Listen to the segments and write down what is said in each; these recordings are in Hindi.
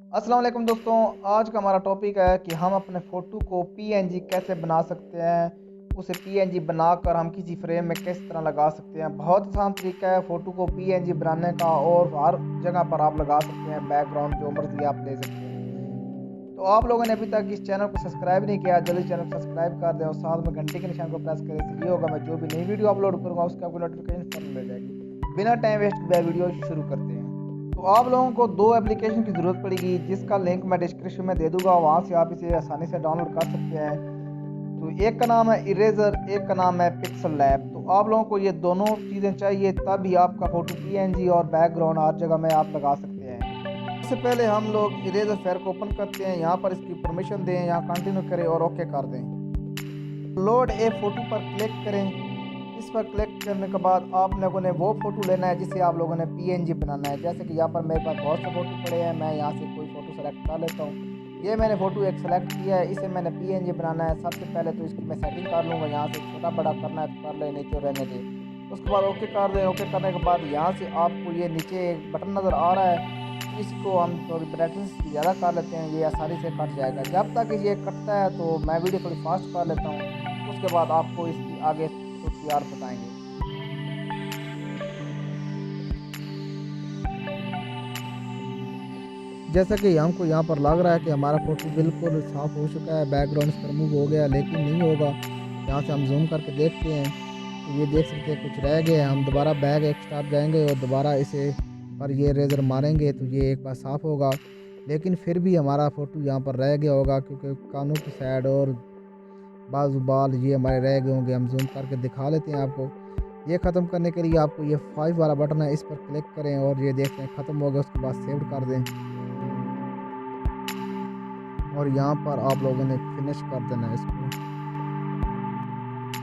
अस्सलाम वालेकुम दोस्तों। आज का हमारा टॉपिक है कि हम अपने फ़ोटो को पीएनजी कैसे बना सकते हैं। उसे पीएनजी बनाकर हम किसी फ्रेम में किस तरह लगा सकते हैं। बहुत आसान तरीका है फ़ोटो को पीएनजी बनाने का और हर जगह पर आप लगा सकते हैं। बैकग्राउंड जो मर्ज़ी आप ले सकते हैं। तो आप लोगों ने अभी तक इस चैनल को सब्सक्राइब नहीं किया, जल्दी चैनल को सब्सक्राइब कर दें और साथ में घंटे के निशान को प्रेस करें। इससे ये होगा मैं जो भी नई वीडियो अपलोड करूँगा उसकी आपको नोटिफिकेशन फ़ौरन मिल जाएगी। बिना टाइम वेस्ट किए वीडियो शुरू करते हैं। तो आप लोगों को दो एप्लीकेशन की ज़रूरत पड़ेगी जिसका लिंक मैं डिस्क्रिप्शन में दे दूंगा, वहाँ से आप इसे आसानी से डाउनलोड कर सकते हैं। तो एक का नाम है इरेज़र, एक का नाम है पिक्सल लैब। तो आप लोगों को ये दोनों चीज़ें चाहिए, तभी आपका फ़ोटो पीएनजी और बैकग्राउंड हर जगह में आप लगा सकते हैं। सबसे पहले हम लोग इरेज़र फाइल को ओपन करते हैं, यहाँ पर इसकी परमिशन दें, यहाँ कंटिन्यू करें और ओके कर दें। लोड ए फ़ोटो पर क्लिक करें। इस पर क्लिक करने के बाद आप लोगों ने वो फ़ोटो लेना है जिसे आप लोगों ने पीएनजी बनाना है। जैसे कि यहाँ पर मेरे पास बहुत से फ़ोटो पड़े हैं, मैं यहाँ से कोई फ़ोटो सेलेक्ट कर लेता हूँ। ये मैंने फ़ोटो एक सेलेक्ट किया है, इसे मैंने पीएनजी बनाना है। सबसे पहले तो इसकी मैं सेटिंग कर लूँगा, यहाँ से छोटा बड़ा करना है तो कर ले, नहीं तो रहने दें। उसके बाद ओके कर दें। ओके करने के बाद यहाँ से आपको ये नीचे एक बटन नज़र आ रहा है, इसको हम थोड़ी ब्राइटनेस ज़्यादा कर लेते हैं, ये आसानी से कट जाएगा। जब तक ये कटता है तो मैं वीडियो थोड़ी फास्ट कर लेता हूँ, उसके बाद आपको इसकी आगे तो यार बताएंगे। जैसा कि हमको यहाँ पर लग रहा है कि हमारा फ़ोटो बिल्कुल साफ़ हो चुका है, बैकग्राउंड इसका रिमूव हो गया, लेकिन नहीं होगा। यहाँ से हम ज़ूम करके देखते हैं तो ये देख सकते हैं कुछ रह गया है। हम दोबारा बैक एक स्टेप जाएंगे और दोबारा इसे पर ये रेज़र मारेंगे तो ये एक बार साफ़ होगा, लेकिन फिर भी हमारा फ़ोटो यहाँ पर रह गया होगा क्योंकि कानों की साइड और बाजू बाल ये हमारे रह गए होंगे। हम ज़ूम करके दिखा लेते हैं आपको। ये ख़त्म करने के लिए आपको ये 5 वाला बटन है, इस पर क्लिक करें और ये देखते हैं ख़त्म हो गया। उसके बाद सेव कर दें और यहाँ पर आप लोगों ने फिनिश कर देना है इसको।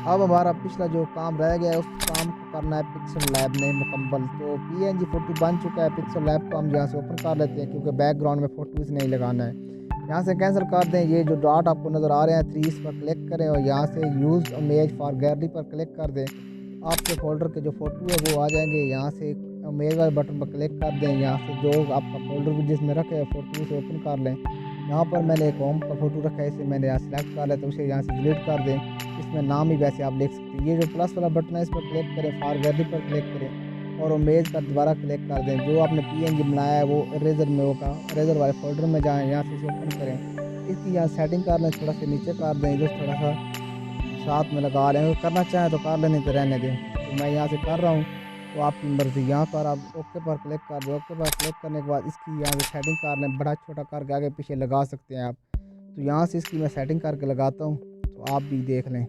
अब हमारा पिछला जो काम रह गया है उस काम को करना है पिक्सल लैब में मुकम्मल। तो पीएनजी फ़ोटो बन चुका है। पिक्सल लैब को हम यहाँ से ओपन कर लेते हैं क्योंकि बैकग्राउंड में फ़ोटोज़ नहीं लगाना है। यहाँ से कैंसिल कर दें। ये जो डॉट आपको नज़र आ रहे हैं 3, इस पर क्लिक करें और यहाँ से यूज़ इमेज फॉर गैलरी पर क्लिक कर दें। आपके फ़ोल्डर के जो फ़ोटो है वो आ जाएंगे। यहाँ से इमेज वाले बटन पर क्लिक कर दें। यहाँ से जो आपका फ़ोल्डर जिसमें रखे फ़ोटो उसे ओपन कर लें। यहाँ पर मैंने एक होम का फ़ोटो रखा है, इसे मैंने यहाँ सेलेक्ट कर लिया तो उसे यहाँ से डिलीट कर दें। इसमें नाम ही वैसे आप लिख सकते हैं। ये जो प्लस वाला बटन है इस पर क्लिक करें, फॉर गैलरी पर क्लिक करें और इमेज पर दोबारा क्लिक कर दें। जो आपने पीएनजी बनाया है वो इरेज़र में होगा, इरेज़र वाले फ़ोल्डर में जाएँ, यहाँ से इसे ओपन करें। इसकी यहाँ सेटिंग कर लें, थोड़ा सा नीचे कर दें, जो थोड़ा सा साथ में लगा लें। अगर करना चाहें तो कर लें, नहीं तो रहने दें। तो मैं यहाँ से कर रहा हूँ, तो आपकी मर्ज़ी। यहाँ पर आप ओके पर क्लिक कर दें। ओके पर क्लिक करने के बाद इसकी यहाँ से सेटिंग कर लें, बड़ा छोटा करके आगे पीछे लगा सकते हैं आप। तो यहाँ से इसकी मैं सेटिंग करके लगाता हूँ, तो आप भी देख लें।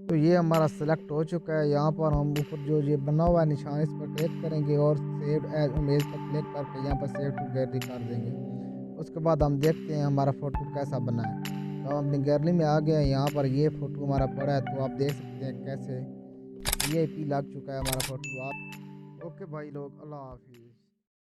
तो ये हमारा सेलेक्ट हो चुका है। यहाँ पर हम ऊपर जो ये बना हुआ है निशान, इस पर क्लिक करेंगे और सेव एज इमेज पर क्लिक करके यहाँ पर सेव टू गैलरी कर देंगे। उसके बाद हम देखते हैं हमारा फ़ोटो कैसा बना है। तो हम अपनी गैलरी में आ गए हैं। यहाँ पर ये फ़ोटो हमारा पड़ा है, तो आप देख सकते हैं कैसे वीआईपी लग चुका है हमारा फ़ोटो। आप ओके भाई लोग, अल्लाह हाफिज़।